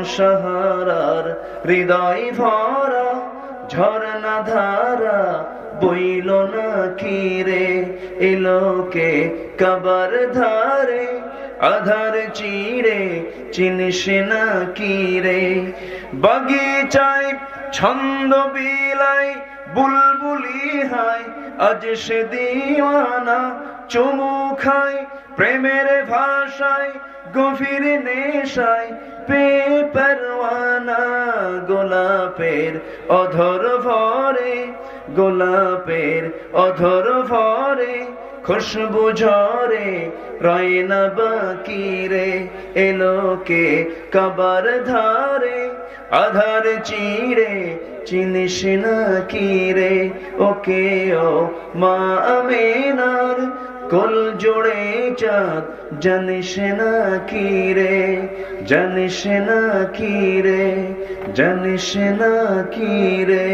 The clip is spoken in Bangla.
সাহারার হৃদয় ভরা ঝরনা ধারা বইল না কি রে এলোকে কবর ধারে আধার চিড়ে চিনিস না কি রে বাগিচায় ছন্দ বিলায় বুলবুলি হায় আজ সে দিওয়ানা চুমু খায় প্রেমের ভাষায় গভীর নেশায় পরওয়ানা গোলাপের অধর ভরে গোলাপের অধর ভরে খুশবু ঝরে রয় না বাকি রে এলোকে কবর ধারে আধার চিড়ে চিনিস না কি রে ওকে ও মা আমিনার কোল জোড়ে চাঁদ জানিস না কি রে জানিস না কি রে জানিস না কি রে